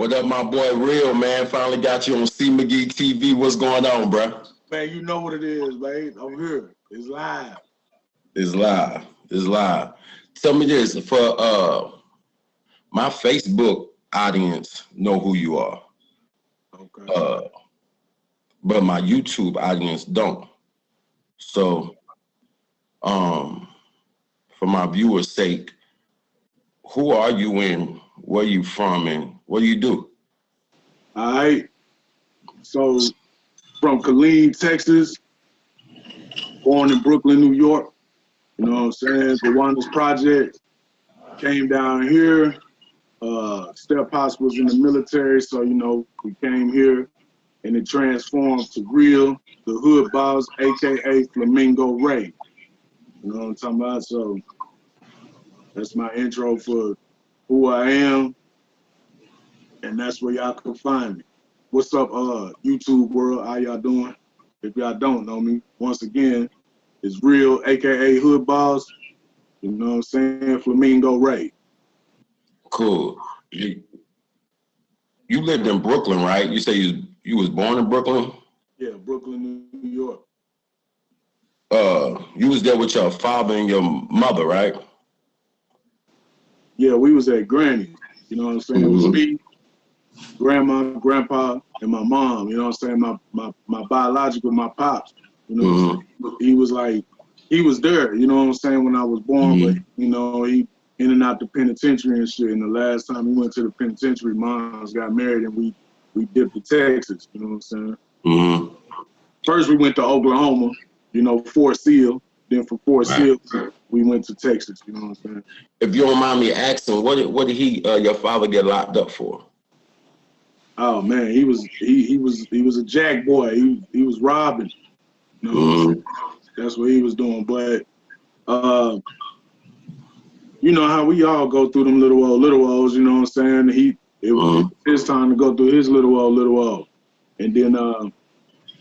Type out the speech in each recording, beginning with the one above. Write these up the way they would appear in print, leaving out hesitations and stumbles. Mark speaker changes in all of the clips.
Speaker 1: What up, my boy Real, man? Finally got you on C.MAGEETV. What's going on, bro?
Speaker 2: Man, you know what it is, man. I'm here. It's live.
Speaker 1: It's live. It's live. Tell me this, for my Facebook audience know who you are.
Speaker 2: Okay.
Speaker 1: But my YouTube audience don't. So, for my viewers' sake, who are you and where you from and what do you do?
Speaker 2: All right. So, from Killeen, Texas, born in Brooklyn, New York. You know what I'm saying? The Wonders Project came down here. Step Pops was in the military, so, you know, we came here and it transformed to Real, the Hood Boss, a.k.a. Flamingo Ray. You know what I'm talking about? So, that's my intro for who I am, and that's where y'all can find me. What's up, YouTube world? How y'all doing? If y'all don't know me, once again, it's Real, aka Hood Boss. You know what I'm saying? Flamingo Ray.
Speaker 1: Cool. You lived in Brooklyn, right? You say you was born in Brooklyn?
Speaker 2: Yeah, Brooklyn, New York.
Speaker 1: You was there with your father and your mother, right?
Speaker 2: Yeah, we was at Granny. You know what I'm saying? It was me, grandma, grandpa, and my mom. You know what I'm saying? My biological, my pops. You know what I'm saying? He was like, he was there. You know what I'm saying? When I was born, but you know he in and out the penitentiary and shit. And the last time we went to the penitentiary, moms got married and we dipped to Texas. You know what I'm saying? First we went to Oklahoma. You know, Fort Sill. Then from Fort Sill, we went to Texas. You know what I'm saying?
Speaker 1: If you don't mind me asking, what did he your father get locked up for?
Speaker 2: Oh man, he was a jack boy. He was robbing. You know, that's what he was doing. But you know how we all go through them little O's. You know what I'm saying? It was his time to go through his little O. And then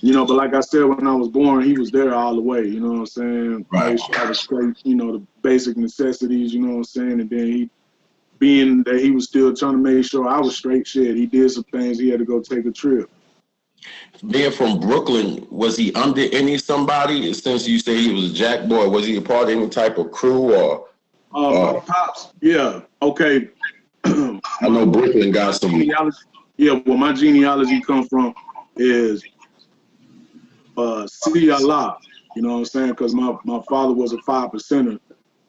Speaker 2: you know, but like I said, when I was born, he was there all the way. You know what I'm saying?
Speaker 1: Right.
Speaker 2: Made sure I was straight. You know, the basic necessities. You know what I'm saying? And then being that he was still trying to make sure I was straight, shit, he did some things. He had to go take a trip.
Speaker 1: Being from Brooklyn, was he under somebody? Since you say he was a jack boy, was he a part of any type of crew or?
Speaker 2: My pops, yeah, okay.
Speaker 1: I know Brooklyn got some.
Speaker 2: Yeah, where my genealogy comes from is C. Allah. You know what I'm saying? Because my father was a 5%er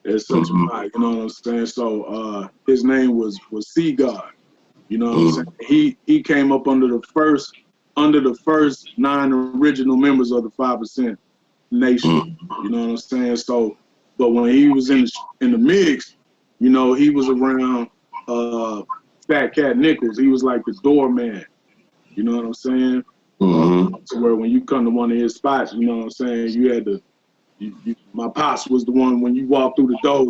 Speaker 2: as such. You know what I'm saying? So his name was C God. You know what I'm saying? He came up under the first 9 original members of the 5% nation. You know what I'm saying? So, but when he was in the mix, you know, he was around Fat Cat Nichols. He was like the doorman. You know what I'm saying? To where when you come to one of his spots, you know what I'm saying, you had to. My pops was the one when you walk through the door.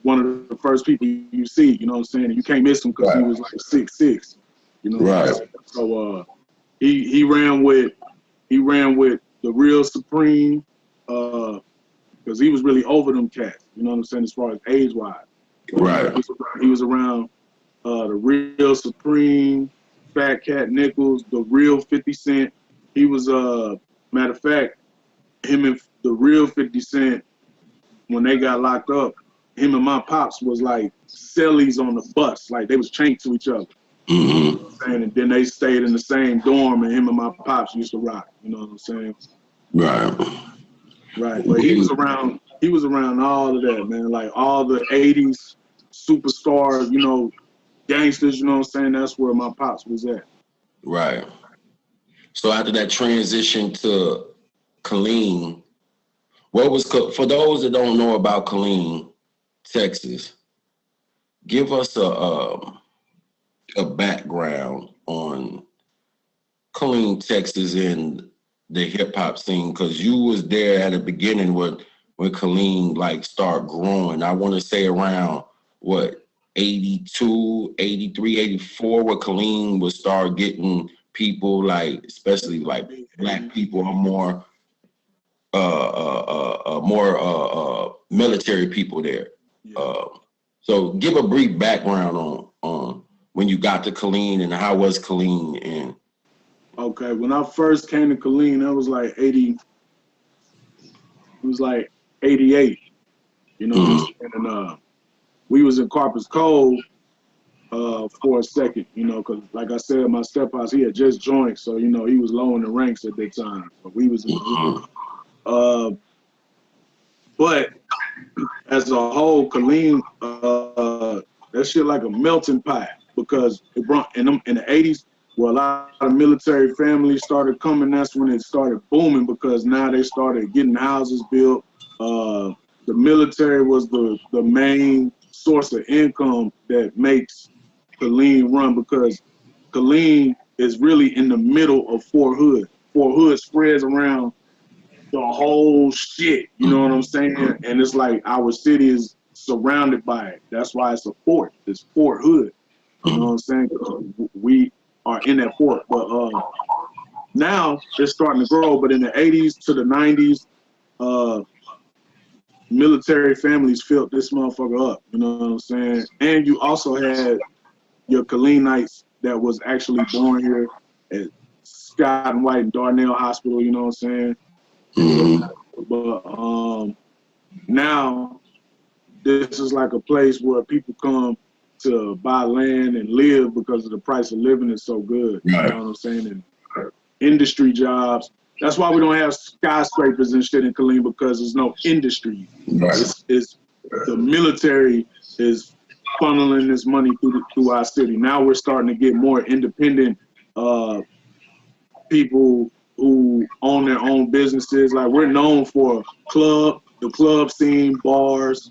Speaker 2: One of the first people you see. You know what I'm saying? And you can't miss him because he was like 6'6". You know what I'm saying? So he ran with the Real Supreme because he was really over them cats. You know what I'm saying? As far as age wise, he was around the Real Supreme, Fat Cat Nichols, the Real 50 Cent. He was matter of fact, him and the Real 50 Cent, when they got locked up, him and my pops was like cellies on the bus, like they was chained to each other. And then they stayed in the same dorm, and him and my pops used to rock. You know what I'm saying? Right. But he was around all of that, man. Like all the '80s superstars, you know, gangsters. You know what I'm saying? That's where my pops was at.
Speaker 1: Right. So after that transition to Killeen, what was, for those that don't know about Killeen, Texas, give us a background on Killeen, Texas, and the hip hop scene, because you was there at the beginning when Killeen like started growing. I want to say around what, 82, 83, 84, where Killeen would start getting people like, especially like black people or more military people there. So give a brief background on when you got to Killeen, and how was Killeen? And
Speaker 2: okay, when I first came to Killeen, that was like 80. It was like 88. You know what I'm saying? And we was in Carpus Cove for a second, you know, because like I said, my stephouse, he had just joined, so you know he was low in the ranks at that time. But we was in but as a whole, Killeen, that shit like a melting pot, because it brought in the 80s, where a lot of military families started coming. That's when it started booming, because now they started getting houses built. The military was the main source of income that makes Killeen run, because Killeen is really in the middle of Fort Hood. Fort Hood spreads around the whole shit, you know what I'm saying? And it's like our city is surrounded by it. That's why it's a fort. It's Fort Hood. You know what I'm saying? We are in that fort. But now it's starting to grow. But in the 80s to the 90s, military families filled this motherfucker up. You know what I'm saying? And you also had your Killeenites that was actually born here at Scott and White and Darnell Hospital, you know what I'm saying? But now this is like a place where people come to buy land and live, because of the price of living is so good. You know what I'm saying? And industry jobs. That's why we don't have skyscrapers and shit in Killeen, because there's no industry. It's the military is funneling this money through our city. Now we're starting to get more independent people who own their own businesses. Like, we're known for the club scene, bars,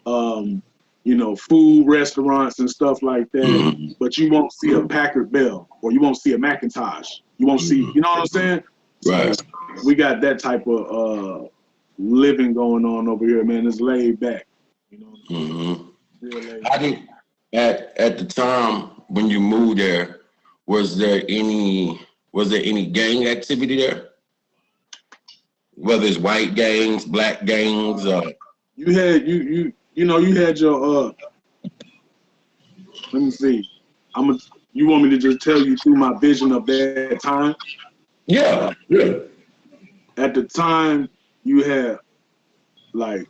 Speaker 2: you know, food restaurants and stuff like that. But you won't see a Packard Bell, or you won't see a McIntosh. You won't see, you know what I'm saying?
Speaker 1: right.
Speaker 2: So we got that type of living going on over here, man. It's laid back. You know, real laid back.
Speaker 1: How did at the time when you moved there, was there any gang activity there? Whether it's white gangs, black gangs,
Speaker 2: You had you had your let me see. You want me to just tell you through my vision of that time?
Speaker 1: yeah.
Speaker 2: At the time, you had, like,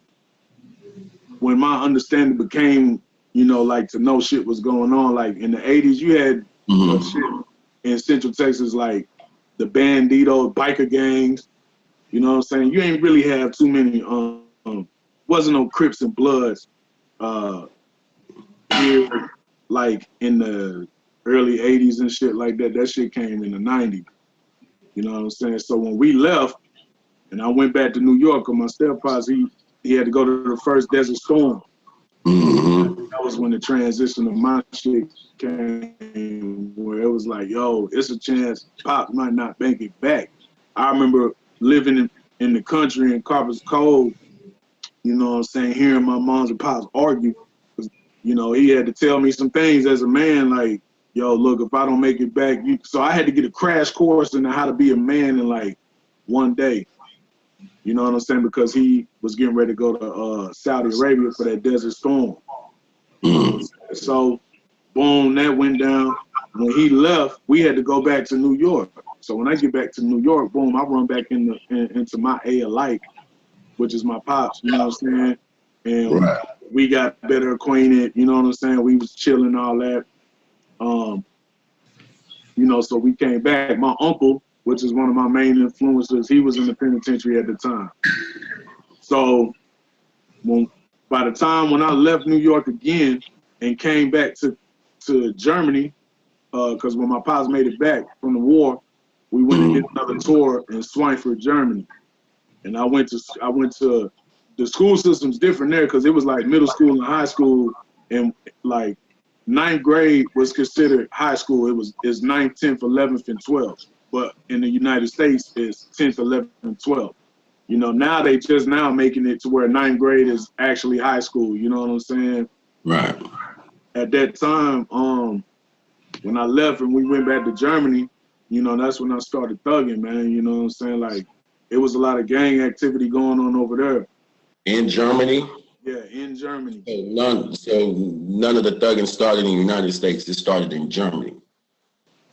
Speaker 2: when my understanding became, you know, like, to know shit was going on, like in the 80s, you had shit in Central Texas, like the Banditos, biker gangs. You know what I'm saying? You ain't really have too many, wasn't no Crips and Bloods here, like in the early 80s and shit like that. That shit came in the 90s. You know what I'm saying? So when we left, and I went back to New York, with my stepfather, he had to go to the first Desert Storm. That was when the transition of my shit came, where it was like, yo, it's a chance Pops might not make it back. I remember living in the country in Carpus Cove, you know what I'm saying, hearing my moms and pops argue. You know, he had to tell me some things as a man, like, yo, look, if I don't make it back, so I had to get a crash course in how to be a man in like one day. You know what I'm saying? Because he was getting ready to go to Saudi Arabia for that Desert Storm. So, boom, that went down. When he left, we had to go back to New York. So when I get back to New York, boom, I run back into my A alike, which is my pops. You know what I'm saying? And we got better acquainted. You know what I'm saying? We was chilling, all that. You know, so we came back. My uncle, which is one of my main influences, he was in the penitentiary at the time. So by the time when I left New York again and came back to Germany, because when my pops made it back from the war, we went and did another tour in Schweinfurt, Germany. And I went to the school system's different there, because it was like middle school and high school, and like 9th grade was considered high school. It's 9th, 10th, 11th, and 12th. But in the United States, it's 10th, 11th, and 12th. You know, now they just now making it to where 9th grade is actually high school. You know what I'm saying?
Speaker 1: Right.
Speaker 2: At that time, when I left and we went back to Germany, you know, that's when I started thugging, man. You know what I'm saying? Like, it was a lot of gang activity going on over there.
Speaker 1: In Germany?
Speaker 2: Yeah, in Germany.
Speaker 1: So none of the thugging started in the United States. It started in Germany.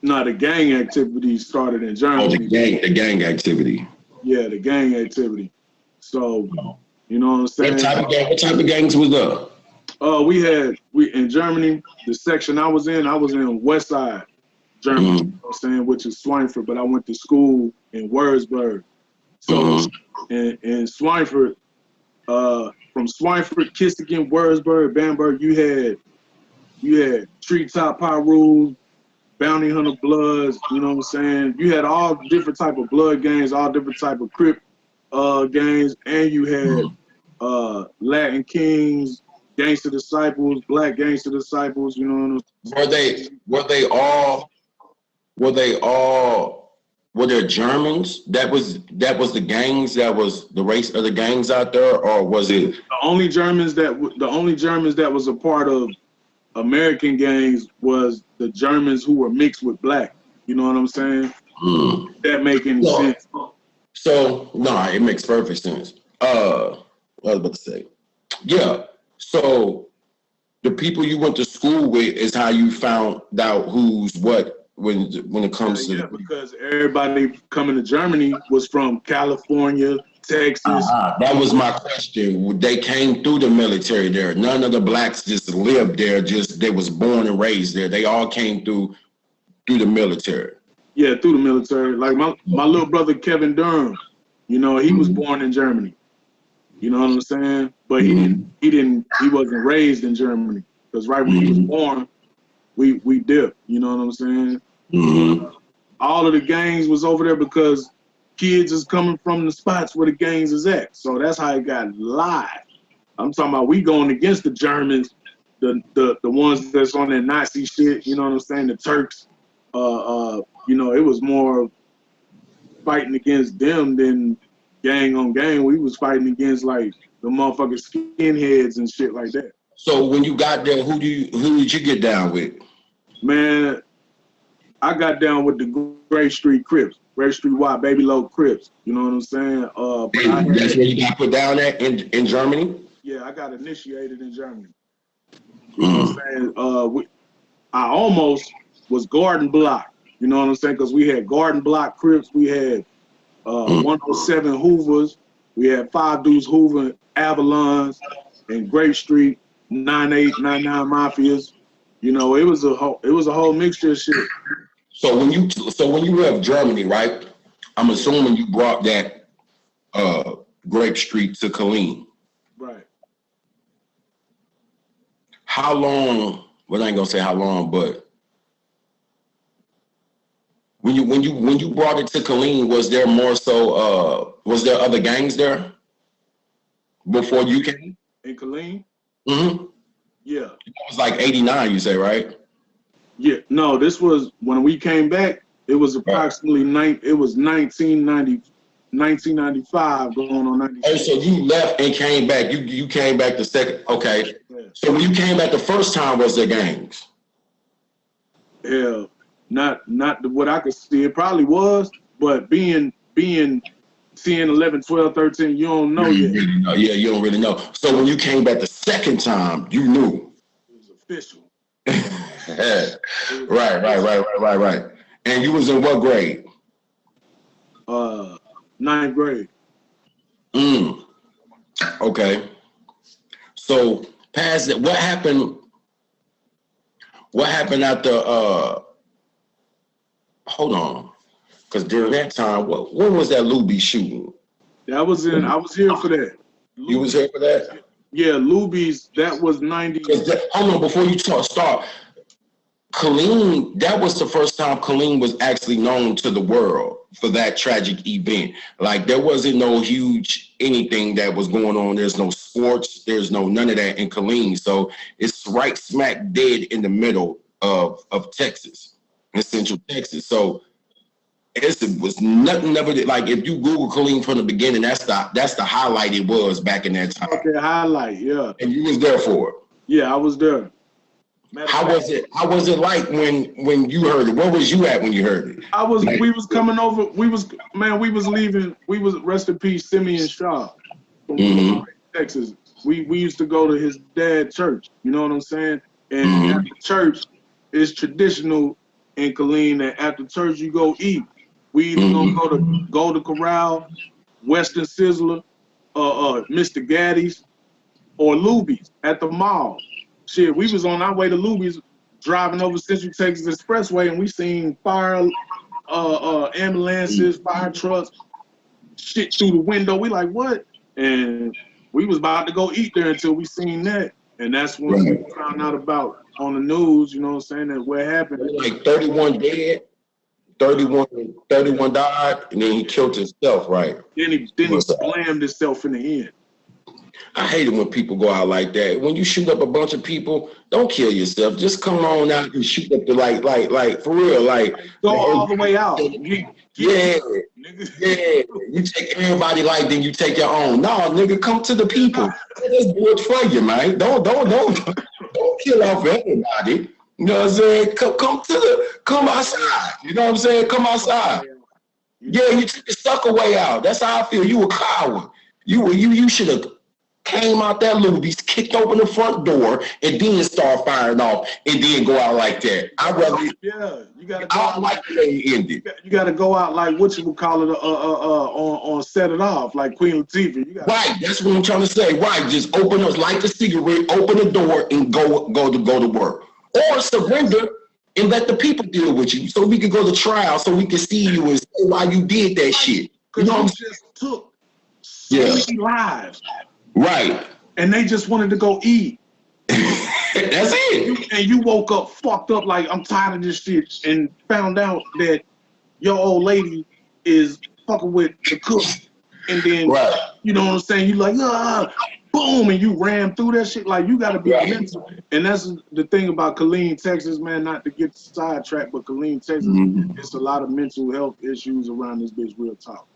Speaker 2: No, the gang activity started in
Speaker 1: Oh,
Speaker 2: Germany.
Speaker 1: the gang activity.
Speaker 2: Yeah, the gang activity. So, you know what I'm saying?
Speaker 1: What type of gangs was there?
Speaker 2: We in Germany, the section I was in West Side, Germany, you know what I'm saying, which is Schweinfurt, but I went to school in Würzburg. So in Schweinfurt, from Schweinfurt, Kissingen, Würzburg, Bamberg, you had Treetop Pyros, Bounty Hunter Bloods, you know what I'm saying? You had all different type of blood gangs, all different type of Crip gangs, and you had Latin Kings, Gangster Disciples, Black Gangster Disciples, you know what I'm saying?
Speaker 1: Were there Germans? That was the gangs, that was the race of the gangs out there, or was it
Speaker 2: The only Germans that was a part of American gangs was the Germans who were mixed with black. You know what I'm saying? That make any sense?
Speaker 1: So no, it makes perfect sense. What I was about to say. Yeah. So the people you went to school with is how you found out who's what when it comes to
Speaker 2: because everybody coming to Germany was from California, Texas.
Speaker 1: That was my question. They came through the military there. None of the blacks just lived there. Just they was born and raised there. They all came through the military.
Speaker 2: Yeah, through the military. Like my little brother Kevin Durham, you know, he was born in Germany. You know what I'm saying? But he wasn't raised in Germany. Because right when he was born, we dipped. You know what I'm saying? All of the gangs was over there because kids is coming from the spots where the gangs is at. So that's how it got live. I'm talking about we going against the Germans, the ones that's on that Nazi shit, you know what I'm saying? The Turks. You know, it was more fighting against them than gang on gang. We was fighting against like the motherfucking skinheads and shit like that.
Speaker 1: So when you got there, who did you get down with?
Speaker 2: Man, I got down with the Gray Street Crips, Gray Street Y, Baby Low Crips. You know what I'm saying? But
Speaker 1: That's where you got put down at in Germany?
Speaker 2: Yeah, I got initiated in Germany. You know what I'm saying? I almost was Garden Block. You know what I'm saying? Because we had Garden Block Crips, we had 107 Hoovers, we had 5 Deuce Hoover, Avalons, and Grape Street 9899 Mafias. You know, it was a whole mixture of shit.
Speaker 1: So when you left Germany, right? I'm assuming you brought that Grape Street to Killeen.
Speaker 2: Right.
Speaker 1: How long? Well, I ain't gonna say how long, but when you brought it to Killeen, was there more so? Was there other gangs there before you came?
Speaker 2: In Killeen?
Speaker 1: Yeah. It was like 89, you say, right?
Speaker 2: Yeah. No, this was when we came back. It was approximately 1995 going on 96.
Speaker 1: Oh, so you left and came back. You came back the second. Okay. Yeah. So when you came back the first time, was there gangs?
Speaker 2: Hell, not what I could see. It probably was, but being 10, 11, 12, 13, you don't know yet.
Speaker 1: Yeah, you don't really know. So when you came back the second time, you knew.
Speaker 2: It was official.
Speaker 1: Right. And you was in what grade?
Speaker 2: 9th grade.
Speaker 1: Okay. So past that, what happened? What happened after? Hold on, because during that time, when was that Luby shooting?
Speaker 2: That was in. I was here for that.
Speaker 1: You was here for that?
Speaker 2: Yeah, Luby's. That was 90.
Speaker 1: Hold on, before you start. Killeen, that was the first time Killeen was actually known to the world for that tragic event. Like, there wasn't no huge anything that was going on. There's no sports. There's none of that in Killeen. So it's right smack dead in the middle of Texas, in Central Texas. So it was nothing never like if you Google Killeen from the beginning, that's the highlight it was back in that time.
Speaker 2: Okay, highlight, yeah.
Speaker 1: And you was there for it.
Speaker 2: Yeah, I was there.
Speaker 1: How was it like when you heard it? Where was you at when you heard it?
Speaker 2: We was coming over. We was leaving. We was, rest in peace, Simeon Shaw. Texas. We used to go to his dad's church. You know what I'm saying? And after church, it's traditional in Killeen that after church you go eat. We either gonna go to Golden Corral, Western Sizzler, Mr. Gaddy's, or Luby's at the mall. Shit, we was on our way to Luby's driving over Central Texas Expressway, and we seen fire ambulances, fire trucks, shit through the window. We like, what? And we was about to go eat there until we seen that. And that's when we found out about on the news, you know what I'm saying, that what happened.
Speaker 1: Like 31 dead, 31 died, and then he killed himself, right?
Speaker 2: Then he slammed himself in the end.
Speaker 1: I hate it when people go out like that. When you shoot up a bunch of people, don't kill yourself. Just come on out and shoot up the like for real, like
Speaker 2: go all the way out.
Speaker 1: Yeah. You take everybody like then you take your own. No, nigga, come to the people. Let's do it for you, man. Don't kill off everybody. You know what I'm saying? Come outside. You know what I'm saying? Come outside. Yeah, you took the sucker way out. That's how I feel. You a coward. You should have came out that Luby's, kicked open the front door, and then start firing off, and then go out like that.
Speaker 2: You gotta go
Speaker 1: out like the way it ended.
Speaker 2: You gotta go out like what you would call it on Set It Off, like Queen Latifah.
Speaker 1: Right, that's what I'm trying to say. Right, just open up, light the cigarette, open the door, and go to work, or surrender and let the people deal with you, so we can go to trial, so we can see you and say why you did that shit. You know,
Speaker 2: just took so many lives.
Speaker 1: Right.
Speaker 2: And they just wanted to go eat.
Speaker 1: That's it.
Speaker 2: And you woke up fucked up like, I'm tired of this shit, and found out that your old lady is fucking with the cook. And then, you know what I'm saying? You like, boom, and you ran through that shit. Like, you got to be mental. And that's the thing about Killeen, Texas, man, not to get sidetracked, but Killeen, Texas, it's a lot of mental health issues around this bitch, real talk.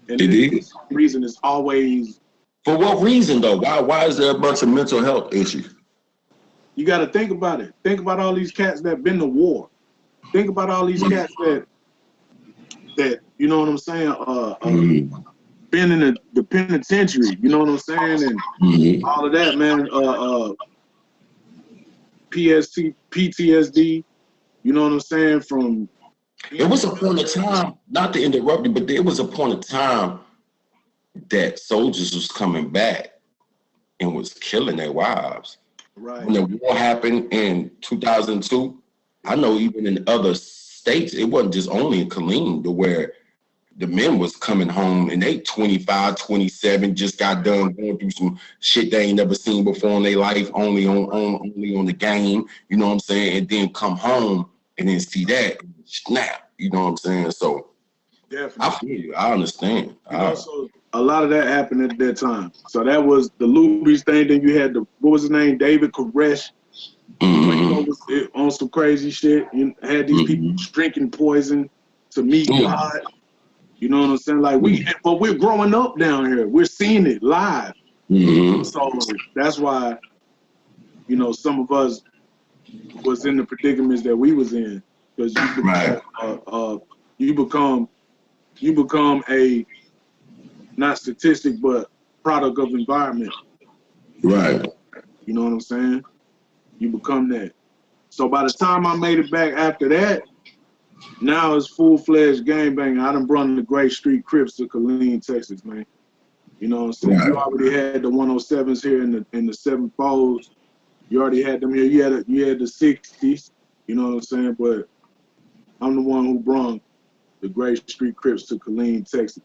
Speaker 2: And for some reason, it's always...
Speaker 1: For what reason, though? Why is there a bunch of mental health issues?
Speaker 2: You got to think about it. Think about all these cats that been to war. Think about all these cats that you know what I'm saying, been in the penitentiary, you know what I'm saying, and all of that, man. PTSD, you know what I'm saying, from...
Speaker 1: It was a point of time, not to interrupt you, but there was a point of time that soldiers was coming back and was killing their wives.
Speaker 2: Right.
Speaker 1: When the war happened in 2002, I know even in other states, it wasn't just only in Killeen, to where the men was coming home and they 25, 27, just got done going through some shit they ain't never seen before in their life, only on the game, you know what I'm saying, and then come home and then see that snap, you know what I'm saying? So definitely. I feel you. I understand.
Speaker 2: So a lot of that happened at that time. So that was the Luby's thing. Then you had what was his name? David Koresh. On some crazy shit. You had these people drinking poison to meet God. You know what I'm saying? Like but we're growing up down here. We're seeing it live. So that's why, you know, some of us was in the predicaments that we was in, because you become a, not statistic, but product of environment.
Speaker 1: Right.
Speaker 2: You know what I'm saying? You become that. So by the time I made it back after that, now it's full-fledged gangbanging. I done brought the Gray Street Crips to Killeen, Texas, man. You know what I'm saying? You already had the 107s here in the 7-4s. You already had them here. You had the 60s. You know what I'm saying? But I'm the one who brought the Gray Street Crips to Killeen, Texas.